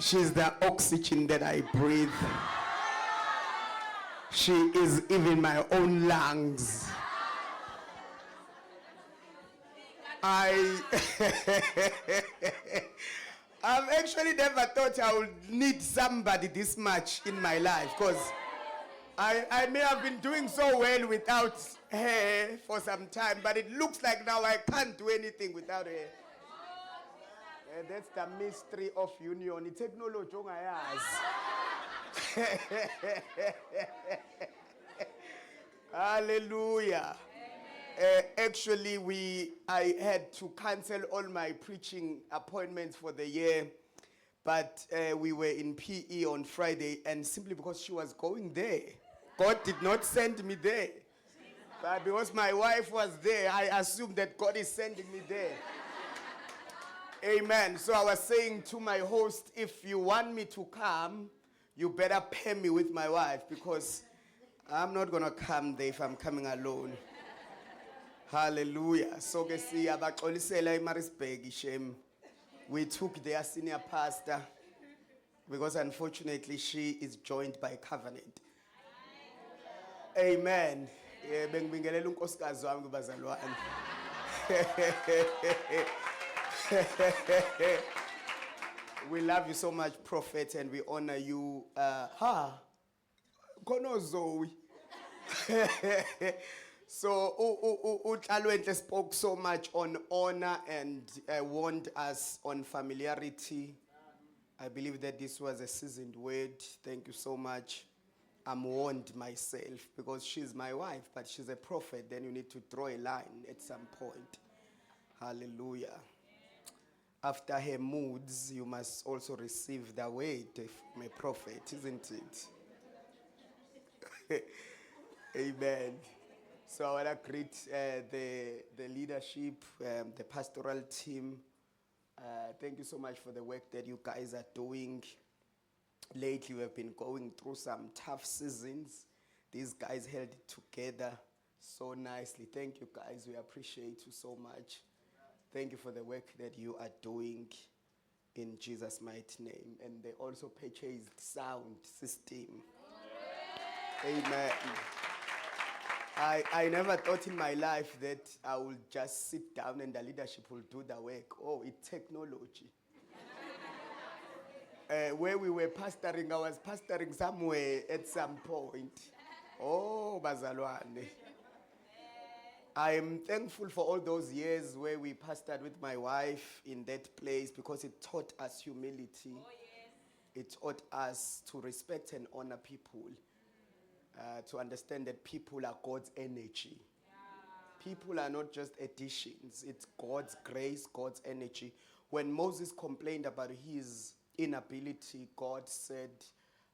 She's the oxygen that I breathe. She is even my own lungs. I've actually never thought I would need somebody this much in my life, because I may have been doing so well without her for some time, but it looks like now I can't do anything without her. That's the mystery of union. It's technology ongayazi. Hallelujah. Actually, I had to cancel all my preaching appointments for the year, but we were in PE on Friday, and simply because she was going there, God did not send me there. But because my wife was there, I assumed that God is sending me there. Amen. So I was saying to my host, if you want me to come, you better pay me with my wife, because I'm not going to come there if I'm coming alone. Hallelujah. So ke siyabaxolisela eMaritzburg ishem. We took their senior pastor because unfortunately she is joined by covenant. Amen. Bengibingelela unkosikazi wami kubazalwane. We love you so much, Prophet, and we honor you. Kono Zoe. So, Utalwente spoke so much on honor and warned us on familiarity. I believe that this was a seasoned word. Thank you so much. I'm warned myself because she's my wife, but she's a prophet. Then you need to draw a line at some point. Hallelujah. After her moods, you must also receive the word from a prophet, isn't it? Amen. So I want to greet the leadership, the pastoral team. Thank you so much for the work that you guys are doing. Lately, we have been going through some tough seasons. These guys held it together so nicely. Thank you, guys. We appreciate you so much. Thank you for the work that you are doing in Jesus' mighty name. And they also purchased sound system. Amen. I never thought in my life that I would just sit down and the leadership will do the work. Oh, it's technology. Where we were pastoring, I was pastoring somewhere at some point. Oh, bazalwane. I am thankful for all those years where we pastored with my wife in that place, because it taught us humility. Oh, yes. It taught us to respect and honor people. To understand that people are God's energy. Yeah. People are not just additions. It's God's grace, God's energy. When Moses complained about his inability, God said,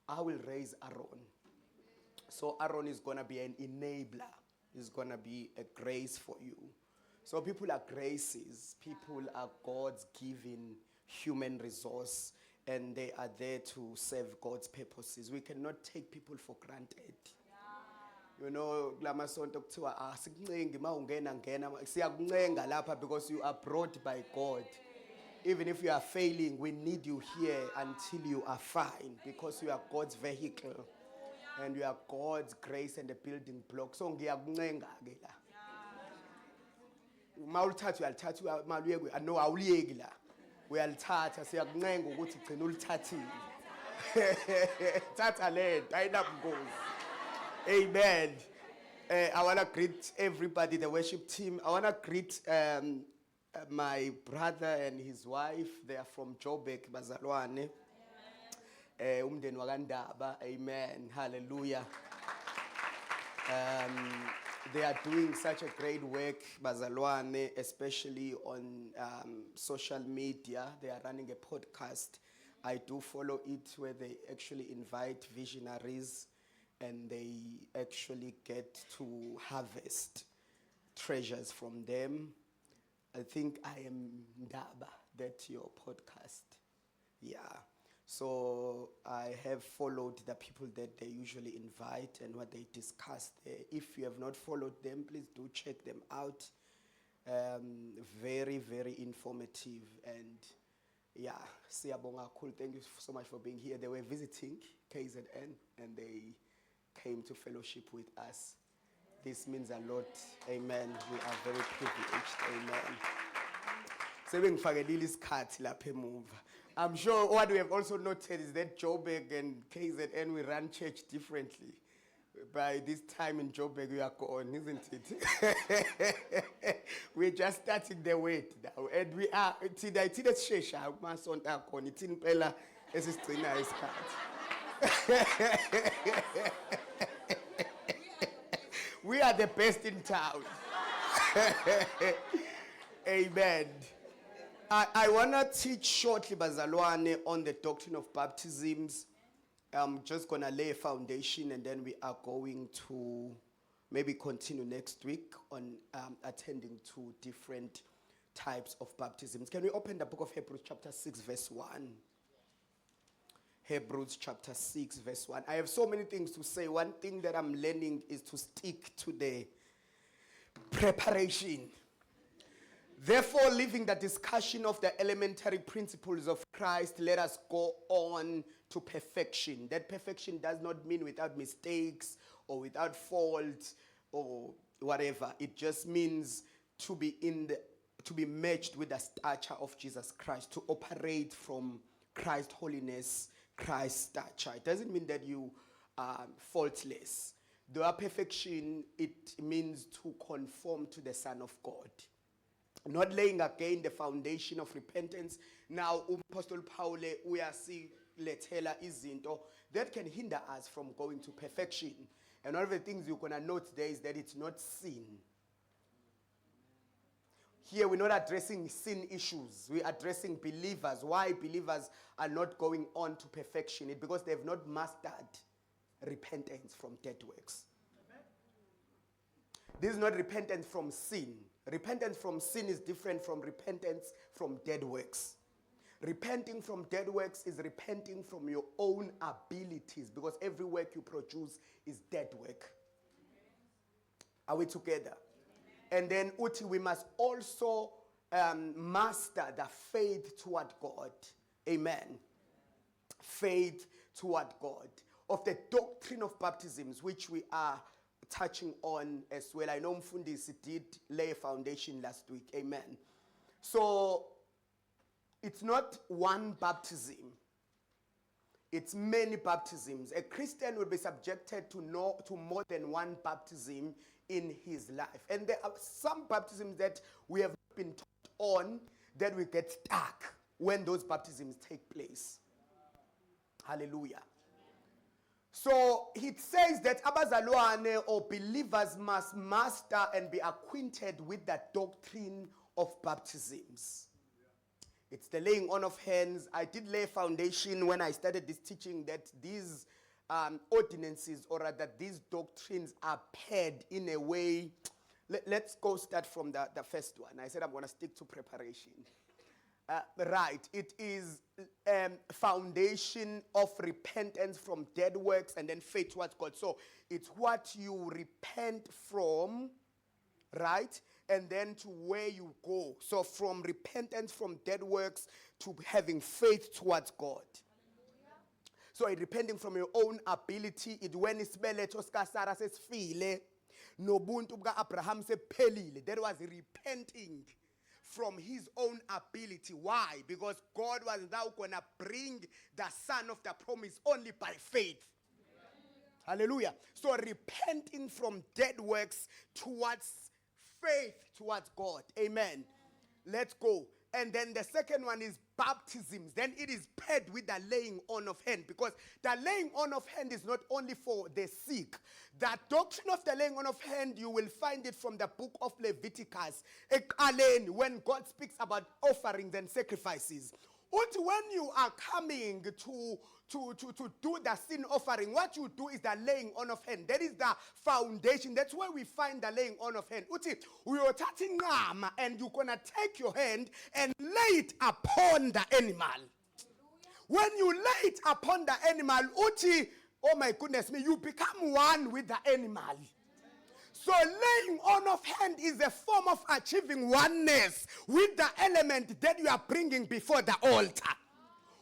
I will raise Aaron. So Aaron is going to be an enabler. He's going to be a grace for you. So people are graces. People are God's given human resource, and they are there to serve God's purposes. We cannot take people for granted. You know, lamasonto kuthiwa asikuncengi mawungena ngena siyakuncenga lapha because you are brought by God. Even if you are failing, we need you here until you are fine, because you are God's vehicle and you are God's grace and the building block. So ngiyakuncenga ke la. Mawulithatha uyalithatha maluyeke no awuliyeki la. Uyalithatha siyakuncenga ukuthi gcina ulithathile. Thatha lento ayinabungozi. Amen. I want to greet everybody, the worship team. I want to greet my brother and his wife. They are from Joburg, bazalwane. Umndeni wakandaba. Amen. Hallelujah. They are doing such a great work, bazalwane, especially on social media. They are running a podcast. I do follow it, where they actually invite visionaries and they actually get to harvest treasures from them. I think I am Ndaba, that's your podcast. Yeah. So I have followed the people that they usually invite and what they discuss there. If you have not followed them, please do check them out. Very, very informative. And yeah, siyabonga kakhulu. Thank you so much for being here. They were visiting KZN and they came to fellowship with us. This means a lot. Amen. We are very privileged. Amen. Sebengifakelile isikhathi lapha emuva. I'm sure what we have also noted is that Joburg and KZN, we run church differently. By this time in Joburg, we are gone, isn't it? We're just starting the wait now. And we are, it's shesha, masonta khona, it's impela esisigcina isikhathi. We are the best in town. Amen. I want to teach shortly, Bazalwane, on the doctrine of baptisms. I'm just going to lay a foundation and then we are going to maybe continue next week on attending to different types of baptisms. Can we open the book of Hebrews chapter 6 verse 1? Hebrews chapter 6 verse 1. I have so many things to say. One thing that I'm learning is to stick to the preparation. Therefore, leaving the discussion of the elementary principles of Christ, let us go on to perfection. That perfection does not mean without mistakes or without fault or whatever. It just means to be matched with the stature of Jesus Christ, to operate from Christ's holiness, Christ's stature. It doesn't mean that you are faultless. The perfection, it means to conform to the Son of God. Not laying again the foundation of repentance. Now, Apostle Paul, we are seeing letela izinto that can hinder us from going to perfection. And one of the things you're going to note there is that it's not sin. Here we're not addressing sin issues. We're addressing believers. Why believers are not going on to perfection? It's because they have not mastered repentance from dead works. This is not repentance from sin. Repentance from sin is different from repentance from dead works. Repenting from dead works is repenting from your own abilities, because every work you produce is dead work. Are we together? And then Uti, we must also master the faith toward God. Amen. Faith toward God. Of the doctrine of baptisms, which we are touching on as well. I know Mfundisi did lay a foundation last week. Amen. So it's not one baptism. It's many baptisms. A Christian will be subjected to more than one baptism in his life. And there are some baptisms that we have been taught on that we get stuck when those baptisms take place. Hallelujah. So it says that abazalwane or believers must master and be acquainted with the doctrine of baptisms. It's the laying on of hands. I did lay a foundation when I started this teaching that these ordinances, or rather these doctrines, are paired in a way. Let's go start from the first one. I said I'm going to stick to preparation. Right. It is foundation of repentance from dead works and then faith towards God. So it's what you repent from, right? And then to where you go. So from repentance from dead works to having faith towards God. So it repenting from your own ability. It when it's beletho ska Sarah says file. Nobuntu buka Abraham se pelile. That was repenting from his own ability. Why? Because God was now going to bring the son of the promise only by faith. Hallelujah. So repenting from dead works towards faith towards God. Amen. Let's go. And then the second one is baptisms. Then it is paired with the laying on of hand, because the laying on of hand is not only for the sick. The doctrine of the laying on of hand, you will find it from the book of Leviticus. When God speaks about offerings and sacrifices. When you are coming to do the sin offering, what you do is the laying on of hand. That is the foundation. That's where we find the laying on of hand. We are touching and you're going to take your hand and lay it upon the animal. When you lay it upon the animal, oh my goodness me, you become one with the animal. So laying on of hand is a form of achieving oneness with the element that you are bringing before the altar.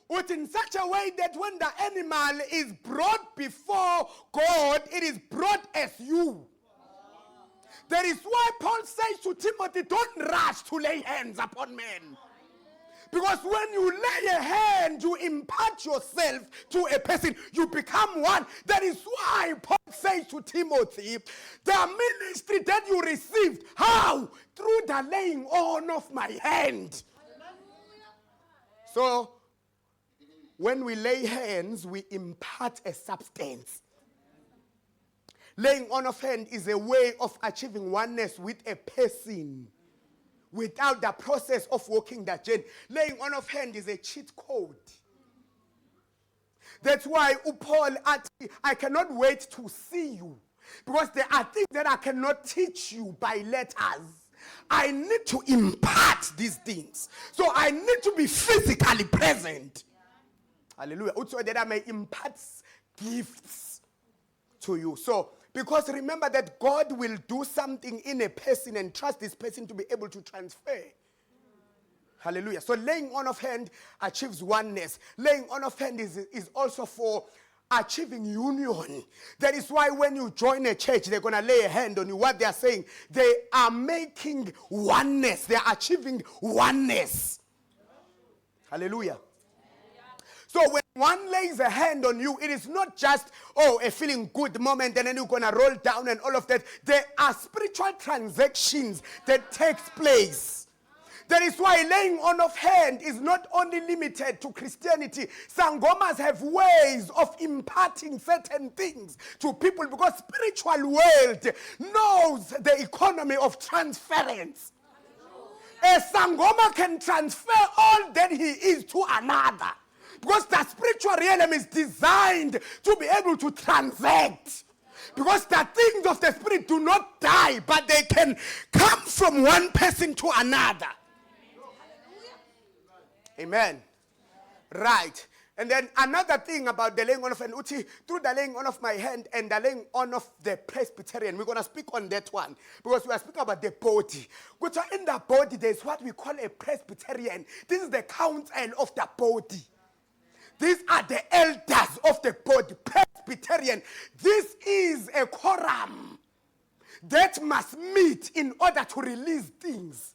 But in such a way that when the animal is brought before God, it is brought as you. That is why Paul says to Timothy, don't rush to lay hands upon men. Because when you lay a hand, you impart yourself to a person. You become one. That is why Paul says to Timothy, the ministry that you received, how? Through the laying on of my hand. So, when we lay hands, we impart a substance. Laying on of hand is a way of achieving oneness with a person without the process of walking that journey. Laying on of hand is a cheat code. That's why Paul, I cannot wait to see you. Because there are things that I cannot teach you by letters. I need to impart these things. So I need to be physically present. Hallelujah. Also that I may impart gifts to you. So, because remember that God will do something in a person and trust this person to be able to transfer. Hallelujah. So laying on of hand achieves oneness. Laying on of hand is also for achieving union. That is why when you join a church, they're going to lay a hand on you. What they are saying, they are making oneness. They are achieving oneness. Hallelujah. So when one lays a hand on you, it is not just, a feeling good moment and then you're going to roll down and all of that. There are spiritual transactions that takes place. That is why laying on of hand is not only limited to Christianity. Sangomas have ways of imparting certain things to people because spiritual world knows the economy of transference. A Sangoma can transfer all that he is to another. Because the spiritual realm is designed to be able to transact. Because the things of the spirit do not die, but they can come from one person to another. Amen. Right. And then another thing about the laying on of hand, through the laying on of my hand and the laying on of the Presbyterian, we're going to speak on that one. Because we are speaking about the body. But in the body, there's what we call a Presbyterian. This is the council of the body. These are the elders of the body, Presbyterian. This is a quorum that must meet in order to release things.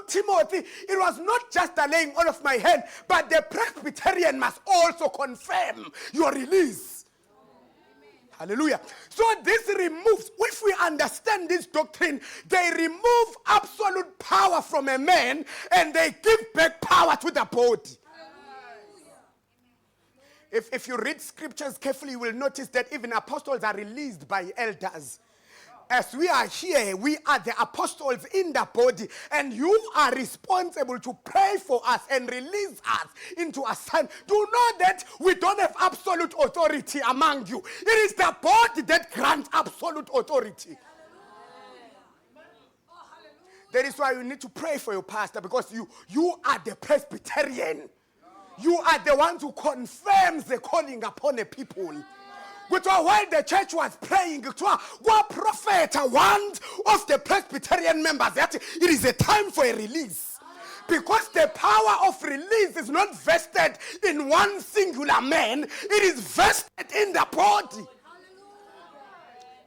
Timothy, it was not just the laying on of my hand, but the Presbyterian must also confirm your release. Hallelujah. So this removes, if we understand this doctrine, they remove absolute power from a man and they give back power to the body. If you read scriptures carefully, you will notice that even apostles are released by elders. As we are here, we are the apostles in the body, and you are responsible to pray for us and release us into a son. Do know that we don't have absolute authority among you. It is the body that grants absolute authority. That is why you need to pray for your pastor, because you are the Presbyterian. You are the one who confirms the calling upon a people. While the church was praying, what prophet warned of the Presbyterian members that it is a time for a release. Because the power of release is not vested in one singular man, it is vested in the body.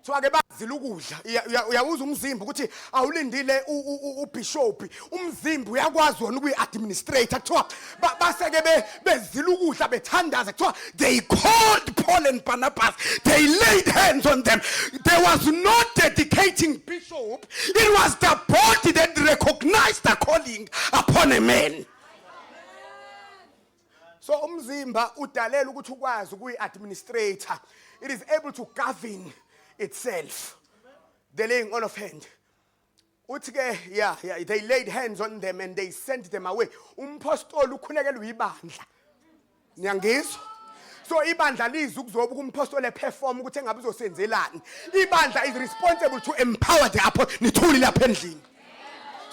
So ake bazila ukudla uyawuza umzimba ukuthi awulindile ubishop umzimba uyakwazi wona ukuyi-administrate kuthiwa baseke bezila ukudla bethandaza kuthiwa they called Paul and Barnabas, they laid hands on them. There was no dedicating bishop, it was the body that recognized the calling upon a man. So umzimba udalela ukuthi ukwazi ukuyi-administrator, it is able to govern itself. The laying on of hand. They laid hands on them and they sent them away. Umpostoli ukhulekelwe ibandla. Niyangizwa? So ibandla liza ukuzoba umpostoli eperform ukuthi engabe uzosenzelani. Ibandla is responsible to empower the apostle. Nithuli lapha endlini.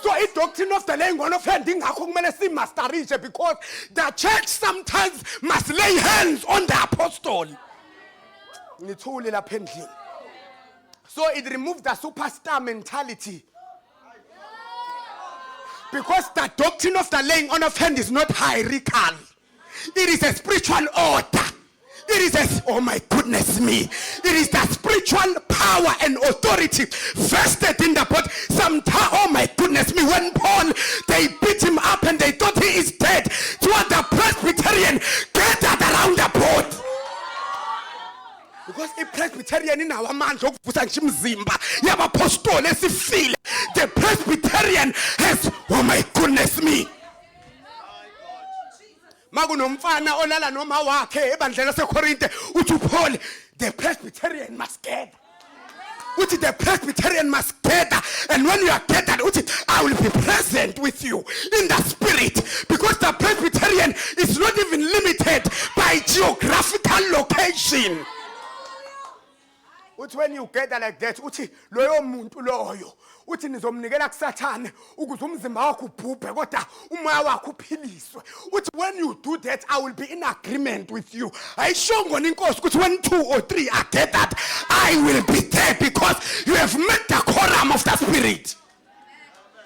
So the doctrine of the laying on of hand ingakho kumele simasterishe, because the church sometimes must lay hands on the apostle. Nithuli lapha endlini. So it removed the superstar mentality. Because the doctrine of the laying on of hand is not hierarchical. It is a spiritual order. It is oh my goodness me. It is the spiritual power and authority vested in the body. Sometimes, oh my goodness me, when Paul, they beat him up and they thought he is dead. Toward the Presbyterian gathered around the board. Because a Presbyterian in our man, the Presbyterian has, oh my goodness me. Magunomfana olala noma wakhe ebandlela seKorinte uthi Paul, the Presbyterian must gather. Uthi the Presbyterian must gather, and when you are gathered, uthi I will be present with you in the spirit, because the Presbyterian is not even limited by geographical location. Uthi when you gather like that, uthi loyo muntu loyo uthi nizomnikela kuSathane ukuze umzimba wakho ubhubhe kodwa umoya wakho uphiliswe. Uthi when you do that, I will be in agreement with you. Ayisho ngona inkosi ukuthi when 2 or 3 are gathered, I will be there, because you have met the quorum of the spirit.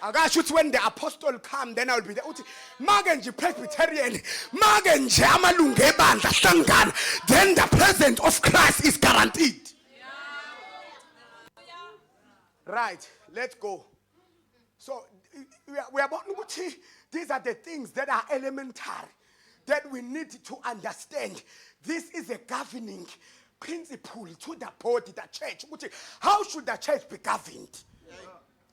Akasho uthi when the apostle come, then I will be there. Uthi make nje Presbyterian, make nje amalungu ebandla hlangana, then the presence of Christ is guaranteed. Right, let's go. So we are about to, these are the things that are elementary that we need to understand. This is a governing principle to the body, the church. How should the church be governed?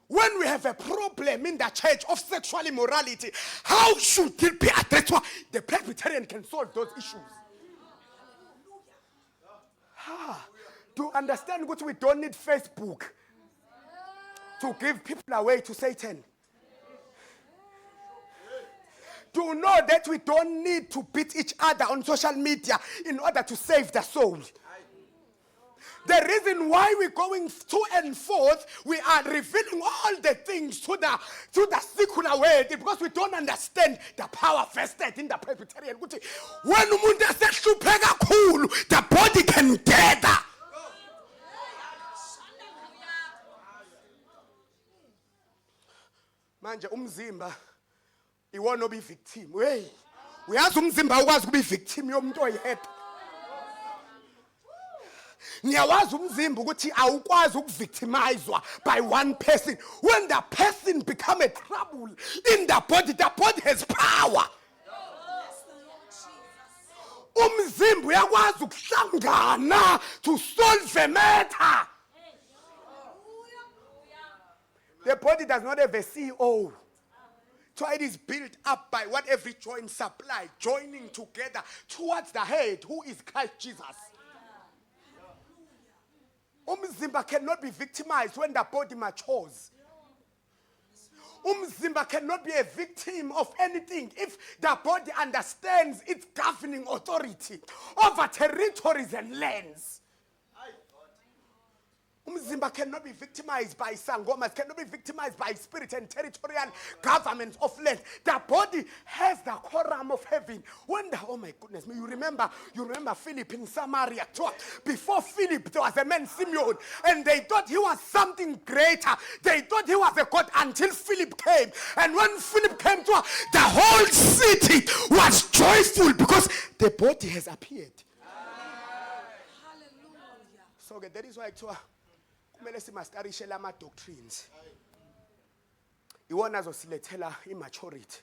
When we have a problem in the church of sexual immorality, how should it be addressed? The Presbyterian can solve those issues. To understand what we don't need Facebook to give people away to Satan. To know that we don't need to beat each other on social media in order to save the soul. The reason why we're going to and forth, we are revealing all the things to the secular world, because we don't understand the power vested in the Presbyterian. When the body can gather. Manje umzimba iwona obi victim. Hey, uyazi umzimba ukwazi kuba victim yomuntu oyedwa. Niyawazi umzimba ukuthi awukwazi ukuvictimizwa by one person. When the person become a trouble in the body has power. Umzimba uyakwazi ukuhlangana to solve a matter. The body does not have a CEO. So it is built up by what every joint supply, joining together towards the head, who is Christ Jesus. Umzimba cannot be victimized when the body matures. Umzimba cannot be a victim of anything if the body understands its governing authority over territories and lands. Umzimba cannot be victimized by sangomas, cannot be victimized by spirit and territorial governments of land. The body has the quorum of heaven. When the, oh my goodness, you remember Philip in Samaria. Before Philip, there was a man, Simeon, and they thought he was something greater. They thought he was a god until Philip came. And when Philip came to her, the whole city was joyful because the body has appeared. So okay, that is why kumele simastarishela ama doctrines. Iwona zosilethela immaturity.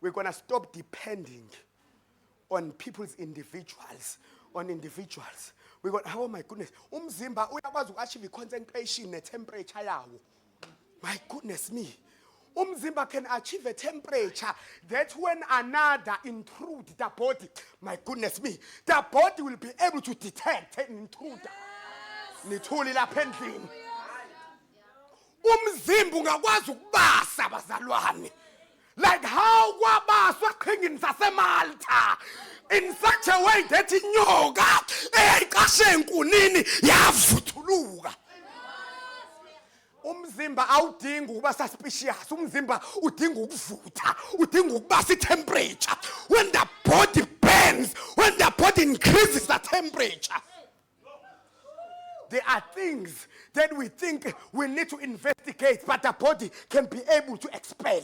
We're going to stop depending on individuals. We're going, oh my goodness, umzimba uyakwazi uachieve concentration ne temperature yawo. My goodness me. Umzimba can achieve a temperature that when another intrude the body, my goodness me, the body will be able to detect an intruder. Nithuli lapha endlini. Umzimba ungakwazi ukubasa bazalwane. Like how kwabaswa eqhingini saseMalta in such a way that inyoka eyayiqashe enkunini yavuthuluka. Umzimba awudingi ukuba suspicious. Umzimba udinga ukuvutha, udinga ukubasa i-temperature. When the body burns, when the body increases the temperature, There are things that we think we need to investigate, but the body can be able to expel.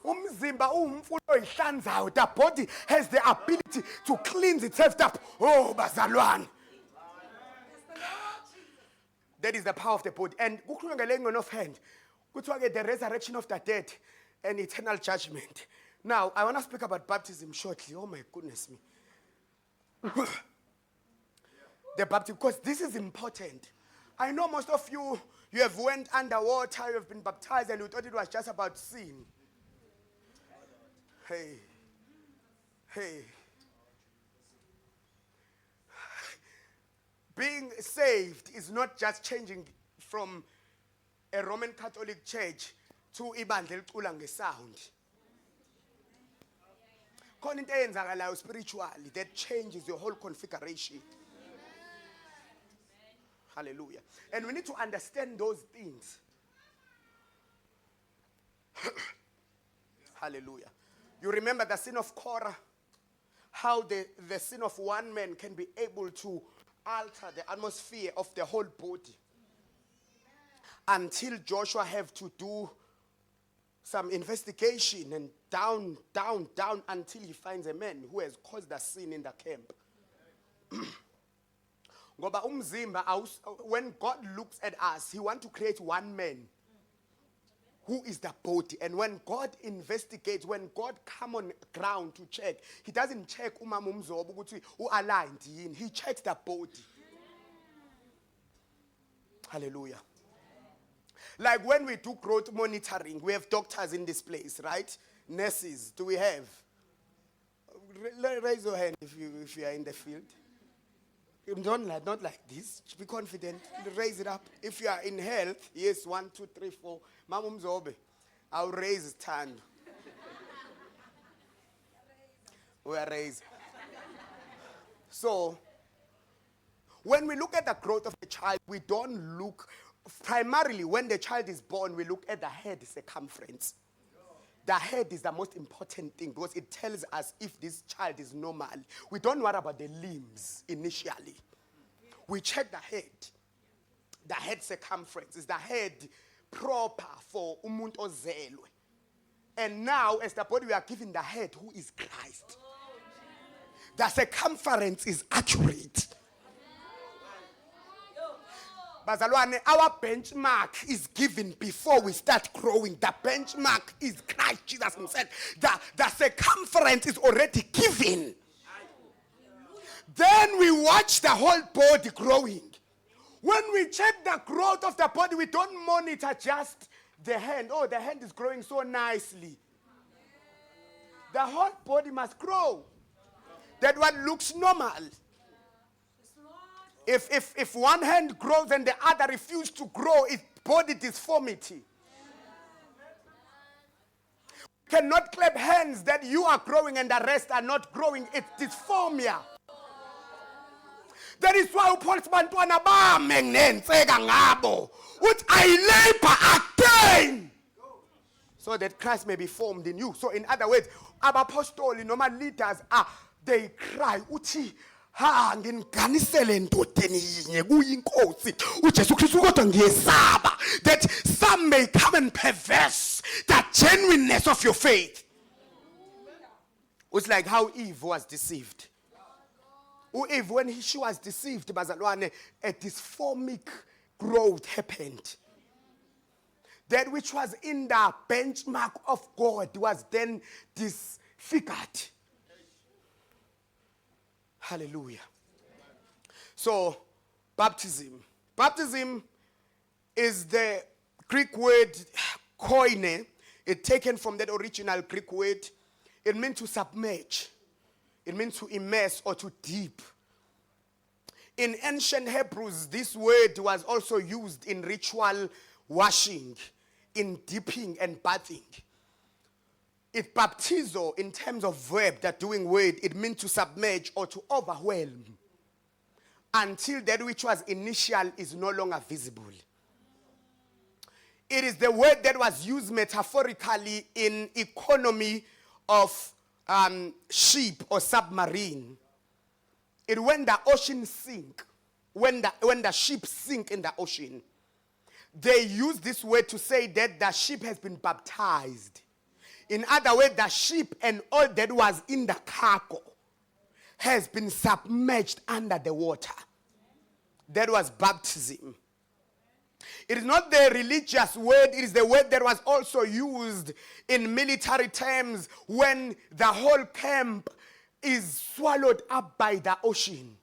Umzimba uwumfuno oyihlanzayo. The body has the ability to cleanse itself up. Oh, bazalwane. That is the power of the body. And kukhulunywa ngelaying of hand. Kuthiwa the resurrection of the dead and eternal judgment. Now, I want to speak about baptism shortly. Oh my goodness me. The baptism, because this is important. I know most of you have went underwater, you have been baptized, and you thought it was just about sin. Hey. Being saved is not just changing from a Roman Catholic church to ibandla elicula ngesound. Khona into eyenzakalayo spiritually that changes your whole configuration. Hallelujah. And we need to understand those things. Hallelujah. You remember the sin of Korah? How the sin of one man can be able to alter the atmosphere of the whole body. Until Joshua have to do some investigation and down until he finds a man who has caused the sin in the camp. Ngoba umzimba, when God looks at us, he wants to create one man who is the body. And when God investigates, when God come on ground to check, he doesn't check umama umzobo ukuthi u-aligned yini. He checks the body. Hallelujah. Like when we do growth monitoring, we have doctors in this place, right? Nurses, do we have? Raise your hand if you are in the field. Not like this. Be confident. Raise it up. If you are in health, yes, 1, 2, 3, 4. Mama Mzobe, I'll raise his hand. We are raised. So, when we look at the growth of the child, we don't look, primarily when the child is born, we look at the head circumference. The head is the most important thing because it tells us if this child is normal. We don't worry about the limbs initially. We check the head. The head circumference. Is the head proper for umuntu ozelwe? And now, as the body, we are given the head who is Christ. The circumference is accurate. Bazalwane, our benchmark is given before we start growing. The benchmark is Christ Jesus himself. The circumference is already given. Then we watch the whole body growing. When we check the growth of the body, we don't monitor just the hand. Oh, the hand is growing so nicely. The whole body must grow. That what looks normal. If one hand grows and the other refuses to grow, it's body disformity. You cannot clap hands that you are growing and the rest are not growing. It's dysphoria. That is why Paul's bantwana bami nginenseka ngabo. Which I labor again. So that Christ may be formed in you. So in other words, abapostoli noma leaders they cry uthi nginganisele endodeni yinye kuyinkosi uJesu Kristu kodwa ngiyesaba that some may come and perverse the genuineness of your faith. It's like how Eve was deceived. Eve, when she was deceived, bazalwane, a dysformic growth happened. That which was in the benchmark of God was then disfigured. Hallelujah. So, baptism. Baptism is the Greek word koine. It's taken from that original Greek word. It means to submerge. It means to immerse or to dip. In ancient Hebrews, this word was also used in ritual washing, in dipping and bathing. It baptizo in terms of verb, that doing word, it means to submerge or to overwhelm until that which was initial is no longer visible. It is the word that was used metaphorically in economy of ship or submarine. It when the ocean sink, when the ship sink in the ocean, they use this word to say that the ship has been baptized. In other words, the ship and all that was in the cargo has been submerged under the water. That was baptism. It is not the religious word, it is the word that was also used in military terms when the whole camp is swallowed up by the ocean.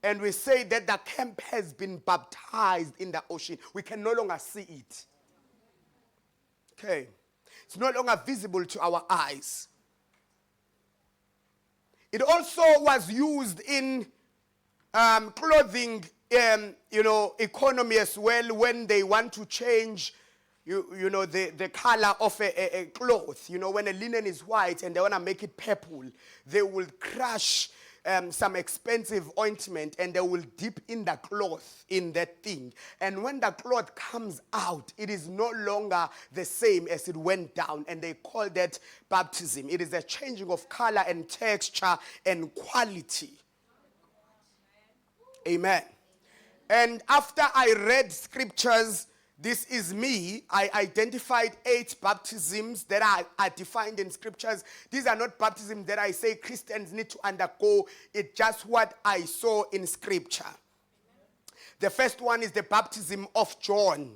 And we say that the camp has been baptized in the ocean. We can no longer see it. Okay. It's no longer visible to our eyes. It also was used in clothing, economy as well, when they want to change, the color of a cloth. When a linen is white and they want to make it purple, they will crush some expensive ointment and they will dip in the cloth in that thing. And when the cloth comes out, it is no longer the same as it went down. And they call that baptism. It is a changing of color and texture and quality. Amen. And after I read scriptures, this is me, I identified 8 baptisms that are defined in scriptures. These are not baptisms that I say Christians need to undergo. It's just what I saw in scripture. The first one is the baptism of John.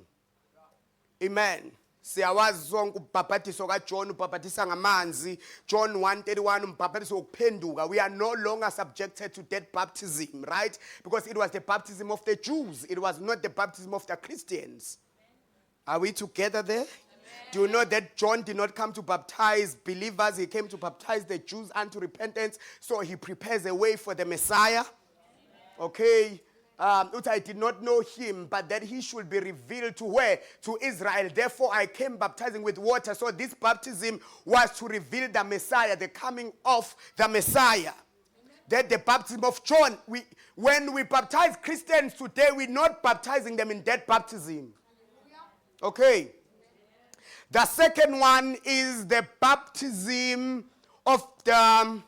Amen. Siyawazi zonke ubhaphathiso kaJohn ubhaphathisa ngamanzi. John 1:31 umbhaphathiso wokuphenduka. We are no longer subjected to that baptism, right? Because it was the baptism of the Jews. It was not the baptism of the Christians. Are we together there? Amen. Do you know that John did not come to baptize believers? He came to baptize the Jews unto repentance. So he prepares a way for the Messiah. Amen. Okay. I did not know him, but that he should be revealed to where? To Israel. Therefore, I came baptizing with water. So this baptism was to reveal the Messiah, the coming of the Messiah. Amen. That the baptism of John, when we baptize Christians today, we're not baptizing them in that baptism. Okay. The second one is the baptism of the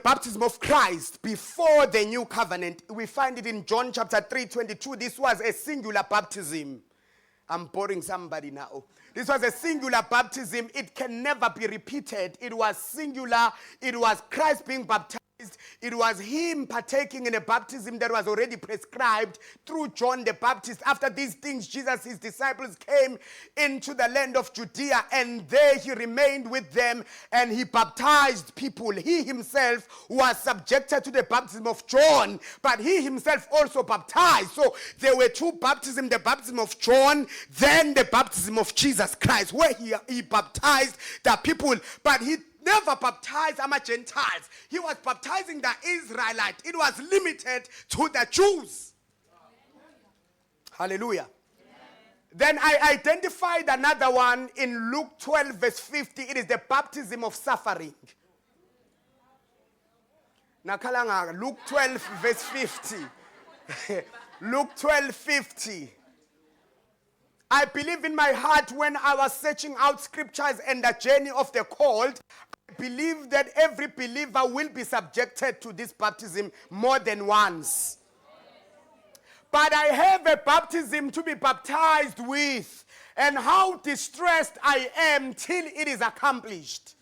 baptism of Christ before the new covenant. We find it in John chapter 3:22. This was a singular baptism. I'm boring somebody now. This was a singular baptism. It can never be repeated. It was singular. It was Christ being baptized. It was him partaking in a baptism that was already prescribed through John the Baptist. After these things, Jesus, his disciples came into the land of Judea, and there he remained with them, and he baptized people. He himself was subjected to the baptism of John, but he himself also baptized. So there were 2 baptisms, the baptism of John, then the baptism of Jesus Christ, where he baptized the people, but he never baptized Gentiles. He was baptizing the Israelites. It was limited to the Jews. Hallelujah. Then I identified another one in Luke 12 verse 50. It is the baptism of suffering. Nakalanga, Luke 12 verse 50. Luke 12:50. I believe in my heart when I was searching out scriptures and the journey of the called, I believe that every believer will be subjected to this baptism more than once. But I have a baptism to be baptized with, and how distressed I am till it is accomplished.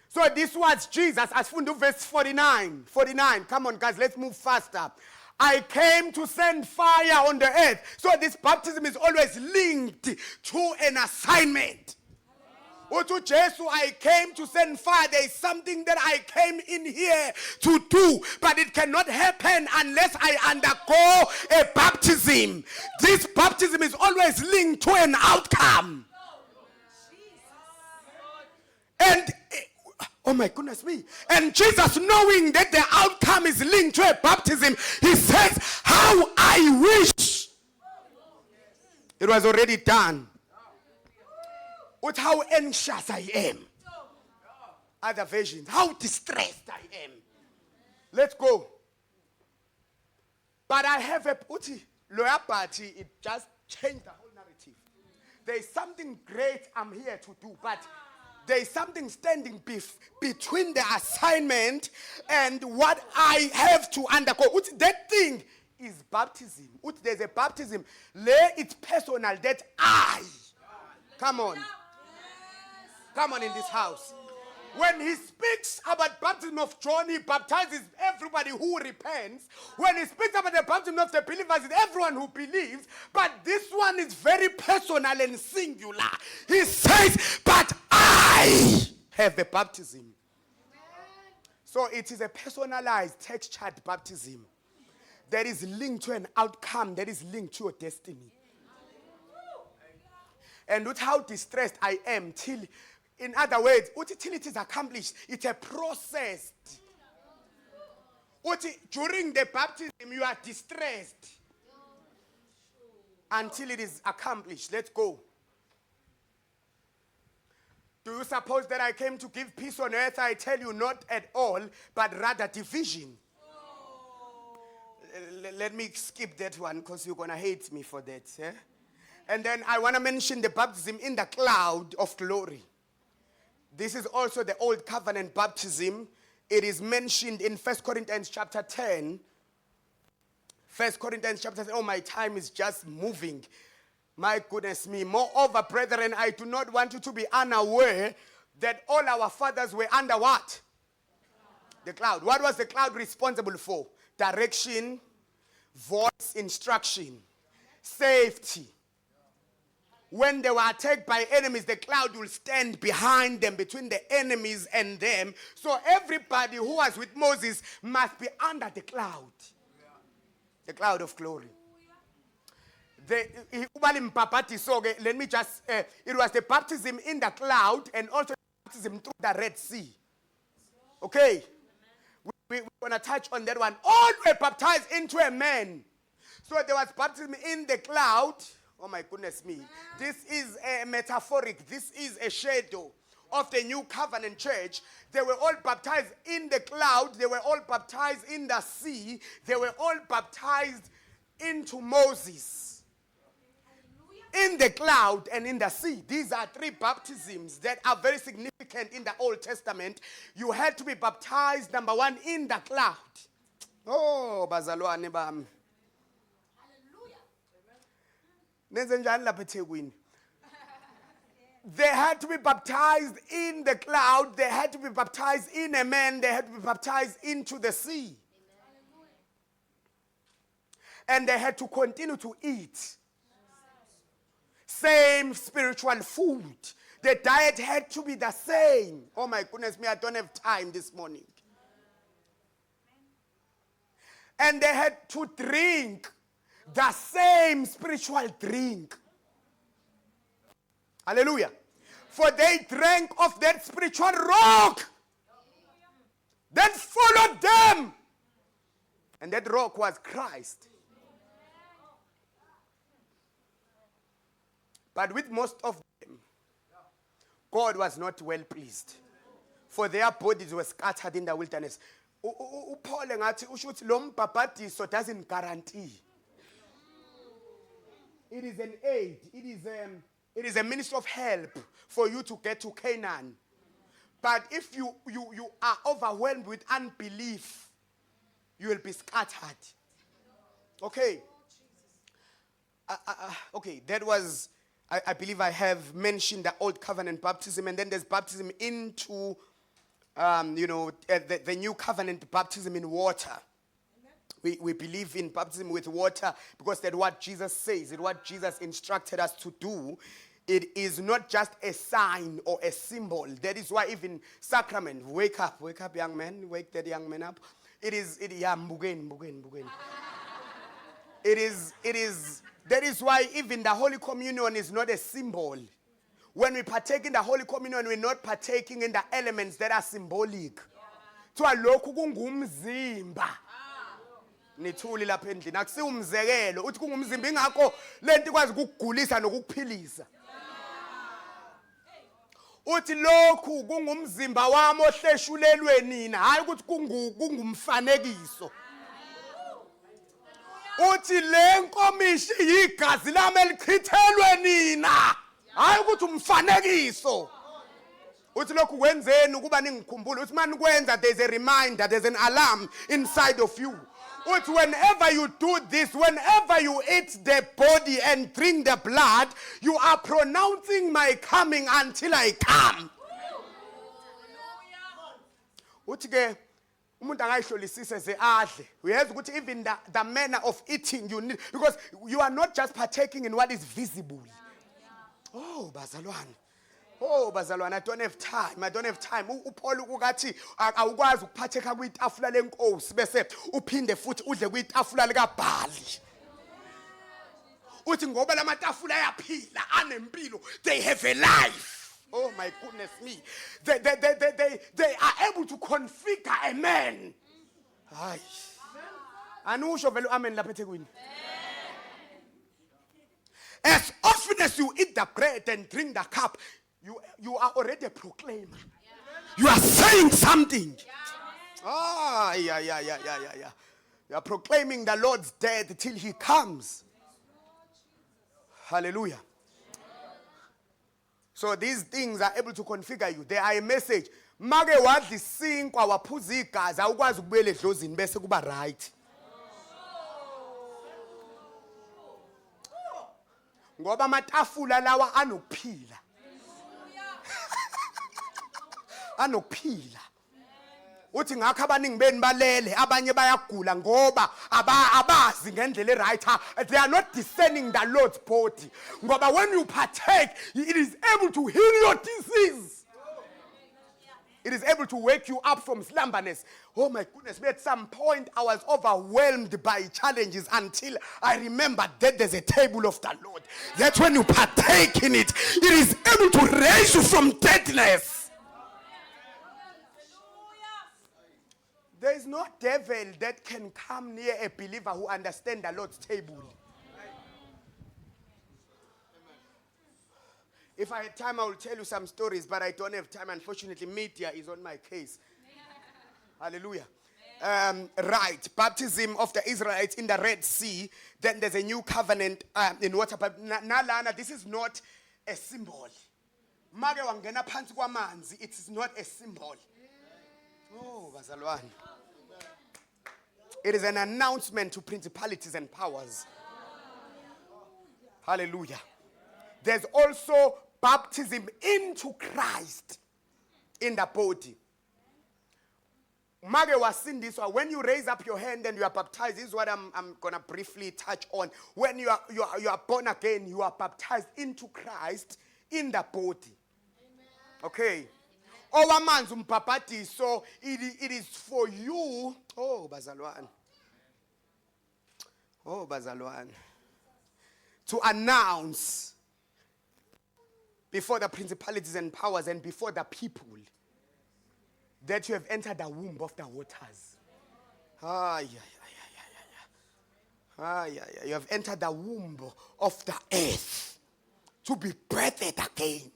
So this was Jesus, as from verse 49. Come on, guys, let's move faster. I came to send fire on the earth. So this baptism is always linked to an assignment. To Jesus, I came to send fire. There is something that I came in here to do, but it cannot happen unless I undergo a baptism. This baptism is always linked to an outcome. And oh my goodness me. And Jesus, knowing that the outcome is linked to a baptism, he says, how I wish it was already done. With how anxious I am. Other versions, how distressed I am. Let's go. But I have a lawyer party, it just changed the whole narrative. There is something great I'm here to do, but There is something standing between the assignment and what I have to undergo. That thing is baptism. There's a baptism. It's personal that I. Come on. Come on in this house. When he speaks about baptism of John, he baptizes everybody who repents. When he speaks about the baptism of the believers, it's everyone who believes. But this one is very personal and singular. He says, but I have a baptism. So it is a personalized, textured baptism that is linked to an outcome, that is linked to your destiny. And with how distressed I am till... In other words, till it is accomplished, it's a process. During the baptism, you are distressed until it is accomplished. Let's go. Do you suppose that I came to give peace on earth? I tell you, not at all, but rather division. Let me skip that one because you're going to hate me for that. Eh? And then I want to mention the baptism in the cloud of glory. This is also the old covenant baptism. It is mentioned in 1 Corinthians chapter 10. 1 Corinthians chapter 10. Oh, my time is just moving. My goodness me. Moreover, brethren, I do not want you to be unaware that all our fathers were under what? The cloud. What was the cloud responsible for? Direction, voice, instruction, safety. When they were attacked by enemies, the cloud will stand behind them, between the enemies and them. So everybody who was with Moses must be under the cloud. The cloud of glory. Let me just, it was the baptism in the cloud and also the baptism through the Red Sea. Okay? We're going to touch on that one. All were baptized into a man. So there was baptism in the cloud. Oh my goodness me. This is a metaphoric. This is a shadow of the new covenant church. They were all baptized in the cloud. They were all baptized in the sea. They were all baptized into Moses. In the cloud and in the sea. These are three baptisms that are very significant in the Old Testament. You had to be baptized, number one, in the cloud. Oh, bazalwane bami. They had to be baptized in the cloud. They had to be baptized in a man. They had to be baptized into the sea. And they had to continue to eat same spiritual food. The diet had to be the same. Oh my goodness me, I don't have time this morning. And they had to drink the same spiritual drink. Hallelujah. For they drank of that spiritual rock that followed them. And that rock was Christ. But with most of them, God was not well pleased. For their bodies were scattered in the wilderness. Paul ngathi usho ukuthi lo mbhabhadiso doesn't guarantee. It is an aid. It is a ministry of help for you to get to Canaan. But if you are overwhelmed with unbelief, you will be scattered. Okay. Okay, that was, I believe I have mentioned the old covenant baptism, and then there's baptism into, the new covenant baptism in water. We believe in baptism with water because that's what Jesus says. It's what Jesus instructed us to do. It is not just a sign or a symbol. That is why even sacrament, wake up young man, wake that young man up. It is, that is why even the Holy Communion is not a symbol. When we partake in the Holy Communion, we're not partaking in the elements that are symbolic. So lokhu kungumzimba. Nithuli lapha endlini akusiwumzekelo uthi kungumzimba ingakho lento ikwazi ukugulisa nokuphilisa. Uthi lokhu kungumzimba wami ohleshulelwe nina hayi ukuthi kungumfanekiso. Uthi le nkomishi yigazi lami elichithelwe nina hayi ukuthi umfanekiso. Uthi lokhu kwenzeni ukuba ningikhumbule. Uthi manikwenza there's a reminder, there's an alarm inside of you. Uthi whenever you do this, whenever you eat the body and drink the blood, you are pronouncing my coming until I come. Uthi ke umuntu angayihlolisise ze adle. Uyazi ukuthi even the manner of eating you need, because you are not just partaking in what is visible. Oh bazalwane. Oh bazalwane, I don't have time. UPaul ukugathi awukwazi ukuphatheka kwitafula lenkosi bese uphinde futhi udle kwitafula likaBhali. Uthi ngoba lamatafula ayaphila anempilo, they have a life. Oh my goodness me. They are able to configure a man. Hayi. Anusho vele amen lapha eThekwini. As often as you eat the bread and drink the cup, you are already a proclaimer. You are saying something. Yeah. You are proclaiming the Lord's death till he comes. Hallelujah. So these things are able to configure you. They are a message. Make wadli sinkwa waphuza igazi awukwazi ukubuyela edlozini bese kuba right. Ngoba amatafula lawa anokuphila. Anokuphila. Uthi ngakho abaningi beni balele, abanye bayagula ngoba abazi ngendlela right. They are not discerning the Lord's body. Ngoba when you partake, it is able to heal your disease. It is able to wake you up from slumberness. Oh my goodness, at some point I was overwhelmed by challenges until I remembered that there's a table of the Lord. That when you partake in it, it is able to raise you from deadness. There is no devil that can come near a believer who understands the Lord's table. If I had time, I will tell you some stories, but I don't have time. Unfortunately, media is on my case. Hallelujah. Right. Baptism of the Israelites in the Red Sea. Then there's a new covenant in water. But Nalana, this is not a symbol. It is not a symbol. Oh, bazalwane. It is an announcement to principalities and powers. Hallelujah. There's also baptism into Christ in the body. When you raise up your hand and you are baptized, this is what I'm going to briefly touch on. When you are born again, you are baptized into Christ in the body. Okay. So it is for you. Oh, bazalwane. To announce before the principalities and powers and before the people that you have entered the womb of the waters. You have entered the womb of the earth to be breathed again.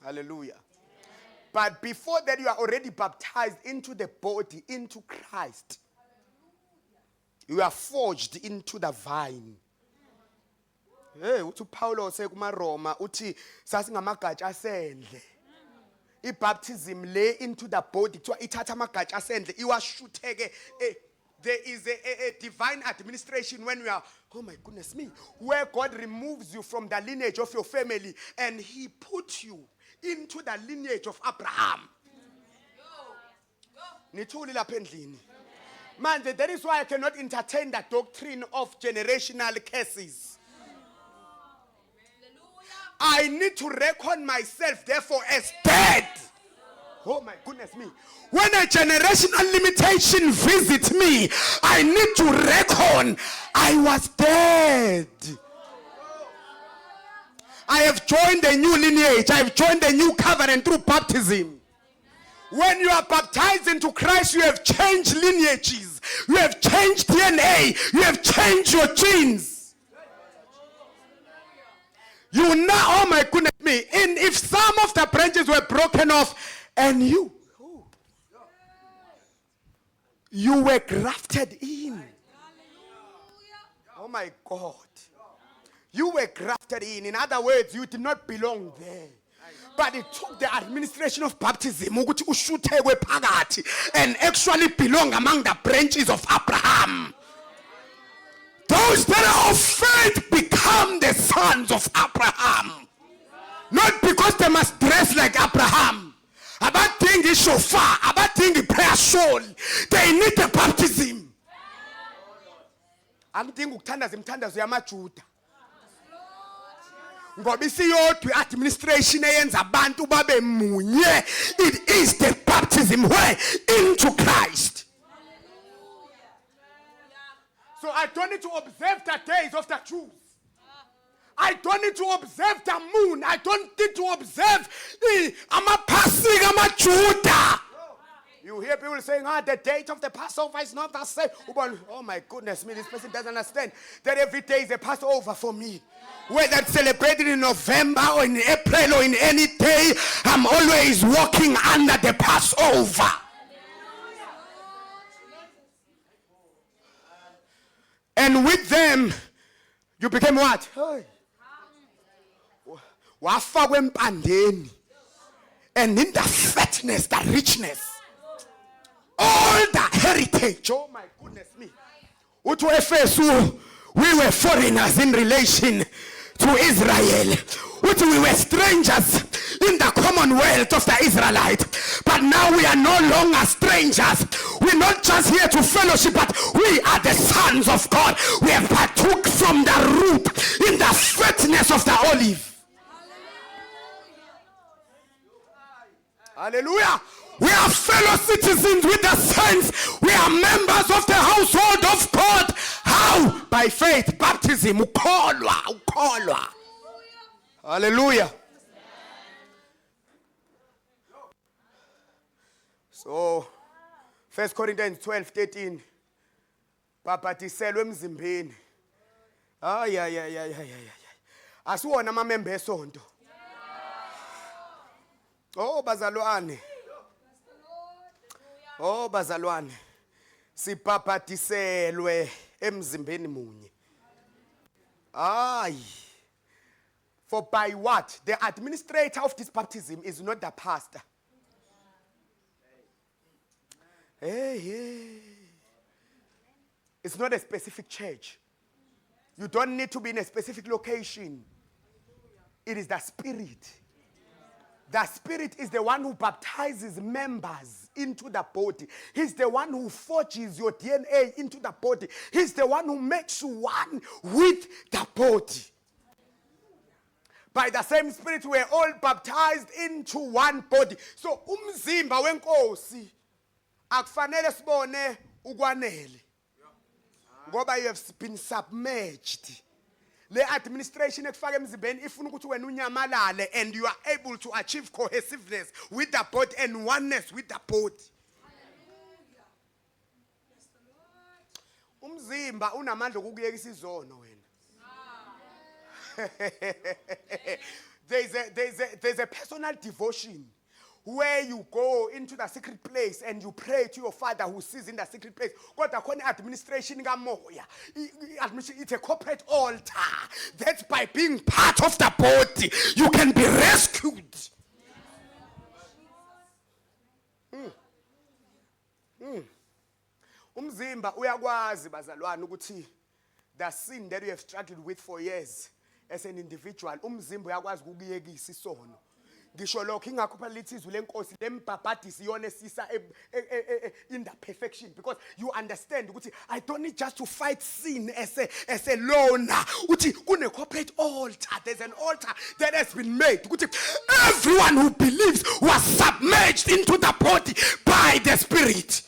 Hallelujah. But before that, you are already baptized into the body, into Christ. You are forged into the vine. Hey, uthi Paulo sekumaRoma uthi sasingamagatsha asendle. Ibaptism lay into the body kuthiwa ithatha amagatsha asendle iwashutheke. There is a divine administration when you are, oh my goodness me, where God removes you from the lineage of your family and he puts you into the lineage of Abraham. Nithuli lapha endlini. Manje, that is why I cannot entertain the doctrine of generational curses. I need to reckon myself, therefore, as dead. Oh my goodness me. When a generational limitation visits me, I need to reckon I was dead. I have joined a new lineage. I have joined a new covenant through baptism. When you are baptized into Christ, you have changed lineages. You have changed DNA. You have changed your genes. You now, oh my goodness me, if some of the branches were broken off and you were grafted in. Oh my God. You were grafted in. In other words, you did not belong there. But it took the administration of baptism ukuthi ushuthekwe phakathi and actually belong among the branches of Abraham. Those that are of faith become the sons of Abraham. Not because they must dress like Abraham. Abadingi shofar, abadingi prayer shawl. They need the baptism. Angidingi ukuthandaza imthandazo yamaJuda. Ngoba isiyodwa administration eyenza abantu babe munye. It is the baptism way into Christ. So I don't need to observe the days of the Jews. I don't need to observe the moon. I don't need to observe Passover, Judah. You hear people saying, the date of the Passover is not the same. Oh my goodness me, this person doesn't understand that every day is a Passover for me. Whether it's celebrated in November or in April or in any day, I'm always walking under the Passover. And with them, you became what? And in the fatness, the richness, all the heritage. Oh my goodness me. We were foreigners in relation to Israel. We were strangers in the commonwealth of the Israelites. But now we are no longer strangers. We're not just here to fellowship, but we are the sons of God. We have partook from the root in the fatness of the olive. Hallelujah. We are fellow citizens with the saints. We are members of the household of God. How? By faith, baptism. Ukolwa. Hallelujah. So, 1 Corinthians 12:13. Bapatiselwe emzimbeni. Asiwona amamembe esonto. Oh bazalwane. Oh bazalwane. Sibapatiselwe emzimbeni munye. For by what? The administrator of this baptism is not the pastor. It's not a specific church. You don't need to be in a specific location. It is the Spirit. The Spirit is the one who baptizes members into the body. He's the one who forges your DNA into the body. He's the one who makes you one with the body. By the same Spirit, we're all baptized into one body. So, umzimba wenkosi akufanele sibone ukwanele. Ngoba you have been submerged. The administration ekufaka emzimbeni ifuna ukuthi wena unyamalale and you are able to achieve cohesiveness with the body and oneness with the body. Umzimba unamandla okukuyekisa izono wena. There's a personal devotion where you go into the secret place and you pray to your Father who sees in the secret place. Kodwa khona administration kamoya. It's a corporate altar. That's by being part of the body you can be rescued. Umzimba uyakwazi bazalwane ukuthi the sin that you have struggled with for years as an individual, umzimba uyakwazi ukuyekisa isono. Ngisho lokho ingakho lithi izwi lenkosi lembhabhadisi yona sisa in the perfection, because you understand ukuthi I don't need just to fight sin as a loner. Uthi kune corporate altar. There's an altar that has been made. Ukuthi everyone who believes was submerged into the body by the Spirit.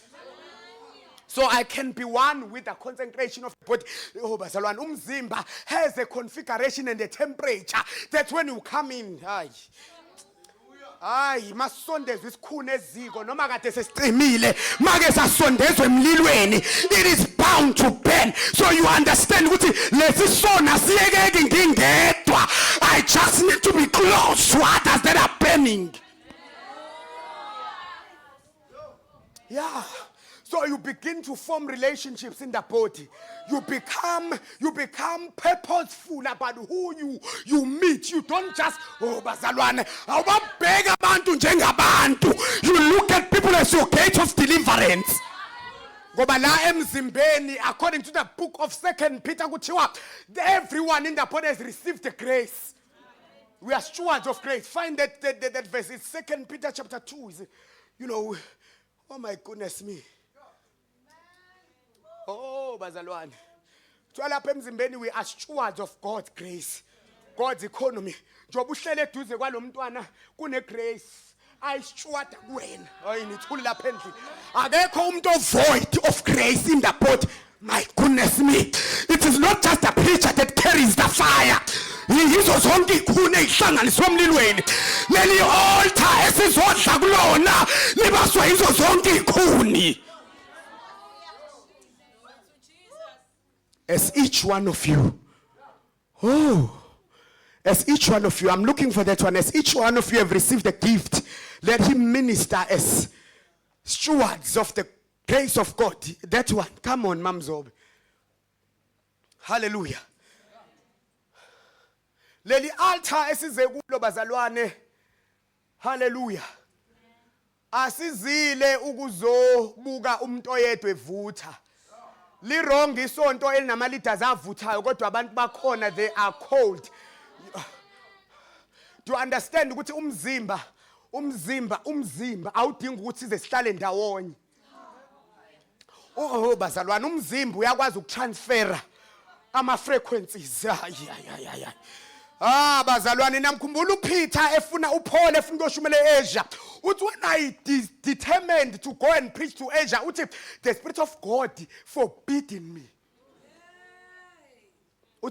So I can be one with the concentration of the body. Oh, bazalwane, umzimba has a configuration and a temperature. That's when you come in. Masondezwe isikhuni eziko noma kade sesicimile make sasondezwe emlilweni. It is bound to burn. So you understand ukuthi lesisona siyekeke ngingedwa. I just need to be close to others that are burning. Yeah. So you begin to form relationships in the body. You become purposeful about who you meet. You don't just, oh, bazalwane, awubabheka abantu njengabantu. You look at people as your gate of deliverance. Ngoba la emzimbeni, according to the book of 2 Peter, kuthiwa everyone in the body has received the grace. We are stewards of grace. Find that verse. It's 2 Peter chapter 2. You know, oh my goodness me. Oh, bazalwane. Lapha emzimbeni we are stewards of God's grace. God's economy. Njoba uhlele eduze kwalomntwana kune grace. I steward kuwena. Oyinithuli lapha endlini. Akekho umuntu void of grace in the body. My goodness me. It is not just a preacher that carries the fire. Yizo zonke ikhuni ezihlanganiswe emlilweni. Leli altar esizodla kulona libaswa yizo zonke ikhuni. As each one of you. As each one of you. I'm looking for that one. As each one of you have received a gift, let him minister as stewards of the grace of God. That one. Come on, Mamzob. Hallelujah. Leli altar esize kulo bazalwane. Hallelujah. Asizile ukuzobuka umuntu oyedwa evutha. Li wrong isonto elinama leaders avuthayo kodwa abantu bakhona they are cold. Do you understand ukuthi umzimba awudingi ukuthi size sihlale ndawonye. Oh bazalwane umzimba uyakwazi ukutransfera ama frequencies. Bazalwane namkhumbula uPeter efuna uPaul efuna ukuyoshumela eAsia. Uthi when I determined to go and preach to Asia, uthi the Spirit of God forbidden me.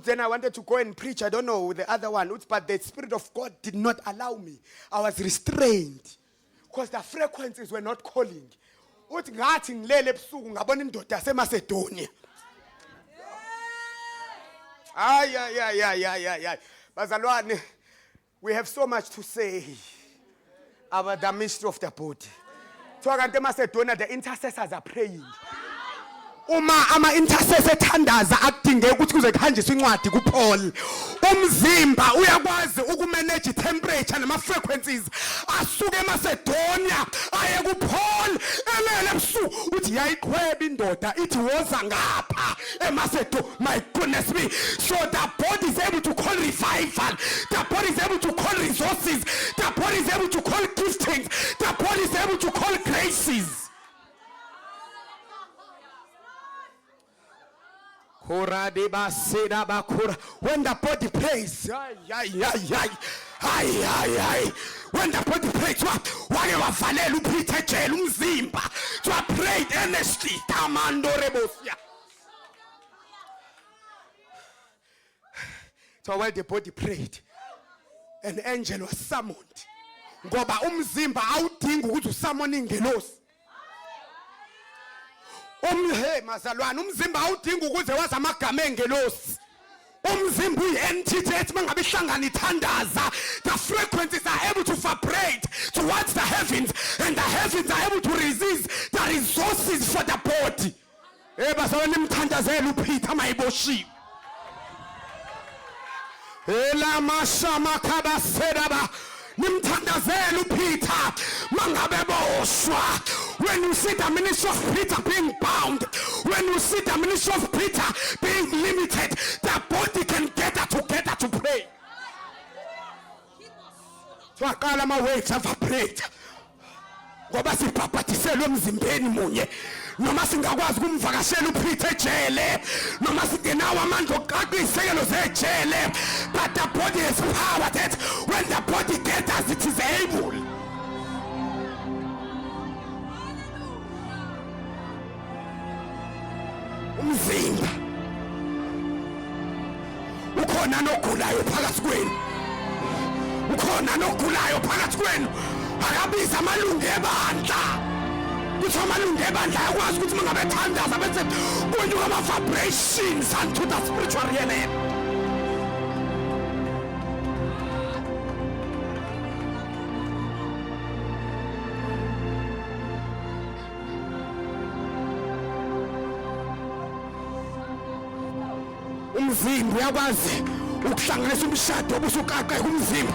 Then I wanted to go and preach, I don't know the other one, but the Spirit of God did not allow me. I was restrained because the frequencies were not calling. Uthi ngathi ngilele ebusuku ngabona indoda yaseMacedonia. Bazalwane, we have so much to say about the mystery of the body. So kanti eMacedonia the intercessors are praying. Ama intercessor ethandaza akudingeka ukuthi kuze kuhanjiswe incwadi kuPaul. Umzimba uyakwazi ukumanage temperature nama frequencies. Asuke eMacedonia aye kuPaul elele ebusuku uthi yayiqhweba indoda ithi woza ngapha eMacedonia. My goodness me. So the body is able to call revival. The body is able to call resources. The body is able to call giftings. The body is able to call graces. When the body prays, when the body prays, whatever Valelu Peter Jelum Zimba, to have prayed earnestly, Tamando Rebosia. So while the body prayed, an angel was summoned. Goba Zimba outing to summoning gelos. Mazalwane umzimba awudingi ukuze wazi amagama engelosi. Umzimba uyi-entity ethi mangabe ihlangana ithandaza. The frequencies are able to vibrate towards the heavens, and the heavens are able to resist the resources for the body. Bazalwane nimthandazela uPeter mayiboshiwe. Mashama kabasedaba. Nimthandazela uPeter mangabe boshwa. When you see the ministry of Peter being bound, when you see the ministry of Peter being limited, the body can gather together to pray. So I call my weight of a plate. Ngoba sipapathisela emzimbeni munye. Noma singakwazi kumvakashela uPeter ejele, noma singenawo amandla okuqaqiselo zejele, but the body has power that when the body gathers it is able. Umzimba ukhona nogulayo phakathi kwenu. Ukhona nogulayo phakathi kwenu. Akabiza amalungu ebandla. Kuthi amalungu ebandla ayakwazi ukuthi mangabe ethandaza bese kunyuka ama vibrations unto the spiritual realm. umzimba uyakwazi ukuhlanganisa umshado obusuqaqeka umzimba.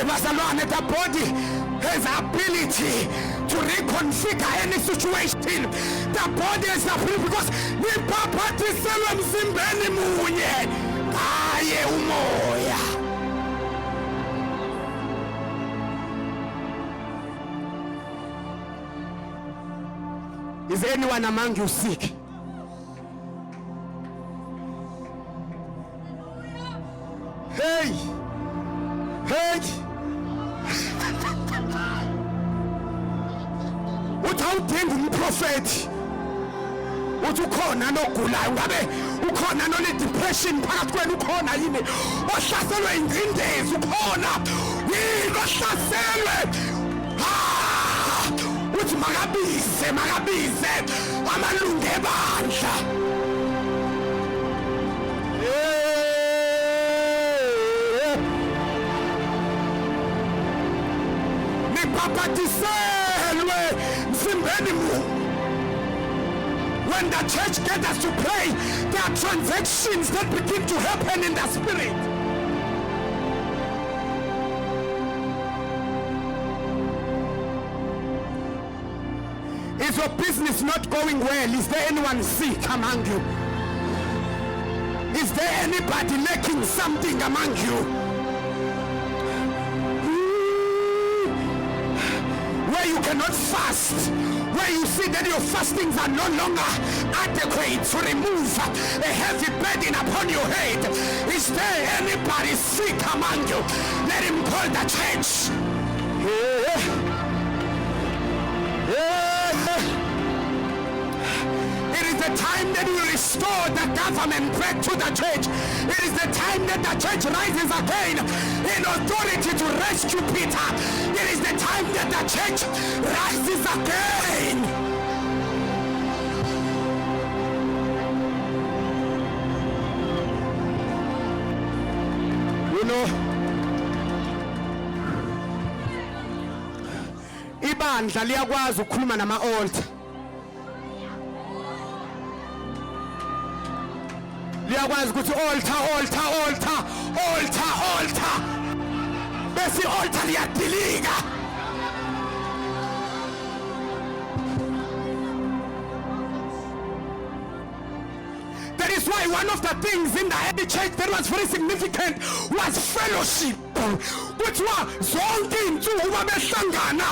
Bazalwane, the body has the ability to reconfigure any situation. The body has the ability because nipaphathiselwe emzimbeni munye ngaye umoya. Is anyone among you sick? Hey! Uthawudinga umprofeti uthi ukhona nogulayo, ngabe ukhona depression phakathi kwenu, ukhona yini ohlaselwe ingcindezi, ukhona yini ohlaselwe uthi makabize amalungu ebandla. When the church gathers to pray, there are transactions that begin to happen in the spirit. Is your business not going well? Is there anyone sick among you? Is there anybody lacking something among you? Where you cannot fast, where you see that your fastings are no longer adequate to remove a heavy burden upon your head. Is there anybody sick among you? Let him call the church. It is the time that we restore the government back to the church. It is the time that the church rises again in authority to rescue Peter. It is the time that the church rises again. You know, ibandla liyakwazi ukukhuluma nama-altar. Liyakwazi ukuthi altar bese altar liyadilika. That is why one of the things in the early church that was very significant was fellowship. Kuthiwa zonke insuku behlangana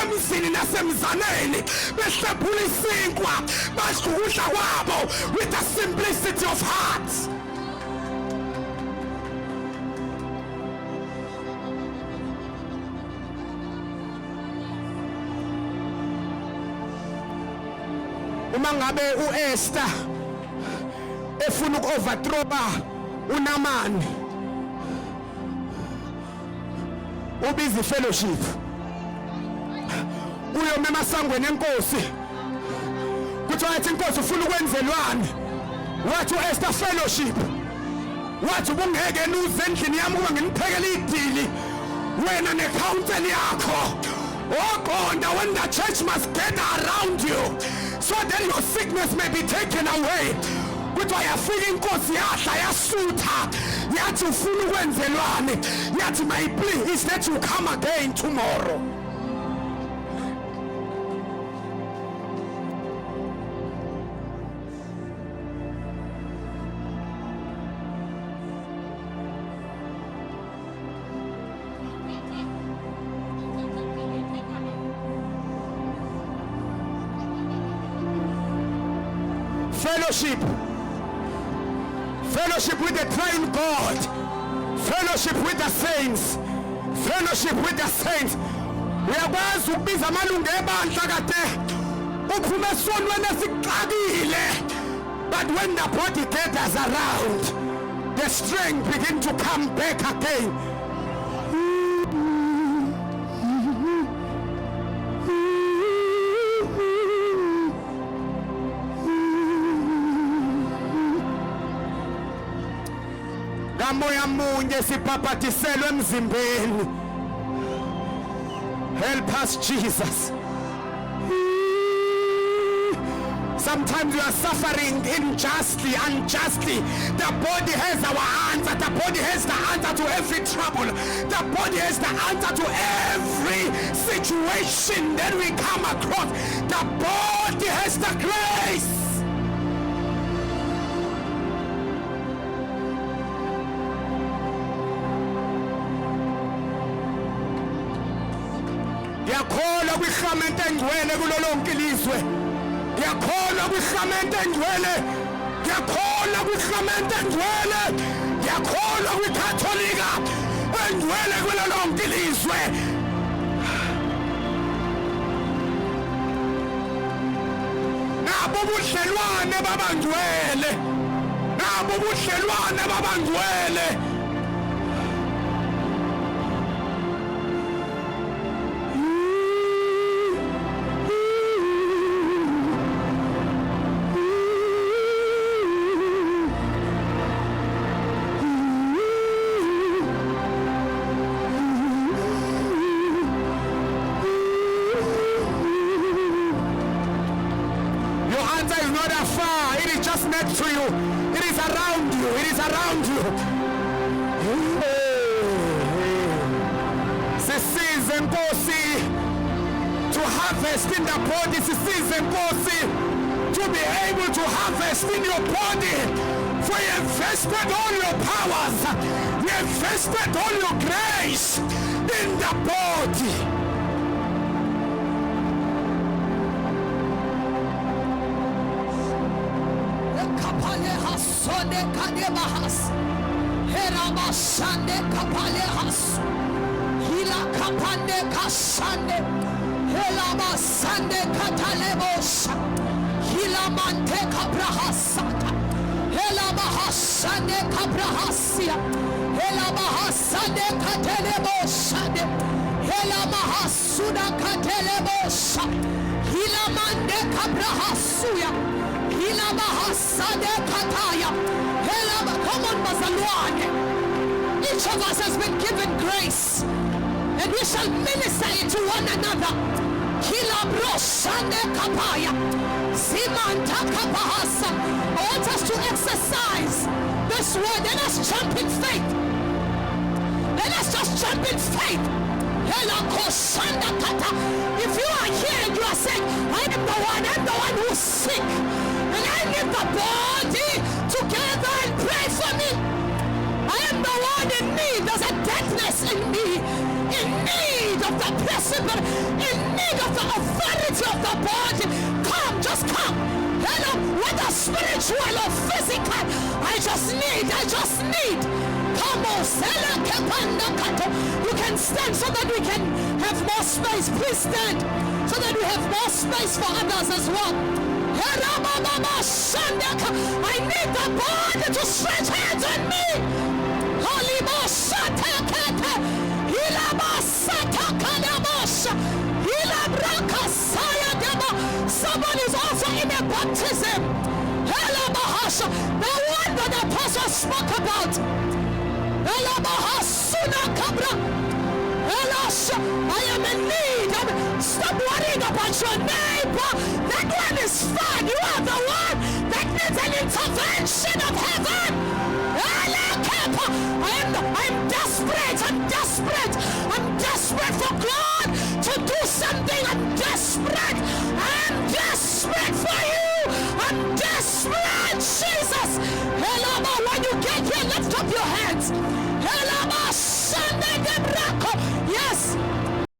emzini nasemzaneni behlephula isinkwa basho ukudla kwabo with the simplicity of heart. Uma ngabe uEsther efuna uku-overthrowa uNamani, ubizi fellowship, uyomema sangweni enkosi, kuthiwa yathi inkosi ufuna ukwenzelwani, wathi uEsther fellowship, wathi ubungeke nuze endlini yami ukuba nginiphekele idili wena necouncil yakho. Oqonda when the church must gather around you so that your sickness may be taken away. Kuthiwa yafika inkosi yahla yasutha yathi ufuna ukwenzelwani, yathi my plea is that you come again tomorrow. Fellowship with the triune God, fellowship with the saints, fellowship with the saints. Uyakwazi ukubiza amalungu ebandla kade uphume esonweni esixakile, but when the body gathers around, the strength begins to come back again. Moya munye sipaphathiselwe emzimbeni. Help us, Jesus. Sometimes you are suffering unjustly. The body has our answer. The body has the answer to every trouble. The body has the answer to every situation that we come across. The body has the grace. Ngiyakholwa kwihlamente engcwele kulolonke ilizwe. Ngiyakholwa kwihlamente engcwele. Ngiyakholwa kwihlamente engcwele. Ngiyakholwa kwikatholika engcwele kulolonke ilizwe. Nabo ubudlelwane babangcwele. Nabo ubudlelwane babangcwele. Next to you, it is around you, it is around you. Sisize Nkosi to harvest in the body. Sisize Nkosi to be able to harvest in your body. For you invested all your powers, you invested all your grace in the body. Sonde kadebahas, heraba sande kapalehas, hila kapande kasande, helaba sande katalebosha, hila mante kabrahasata, helaba hasande kabrahasia, helaba hasande katelebosha, helaba hasuda katelebosha, hila mande kabrahasuya. Come on, Bazalwane. Each of us has been given grace, and we shall minister it to one another. I want us to exercise this word. Let us jump in faith. Let us just jump in faith. If you are here and you are saying, I'm the one who's sick, and I need the body together and pray for me. I am the one in need. There's a deadness in me, in need of the principle, in need of the authority of the body. Come, just come. Whether spiritual or physical, I just need. Come on, you can stand so that we can have more space. Please stand so that we have more space for others as well. I need the body to stretch hands on me. Someone is also in a baptism. The one that the apostle spoke about. I am in need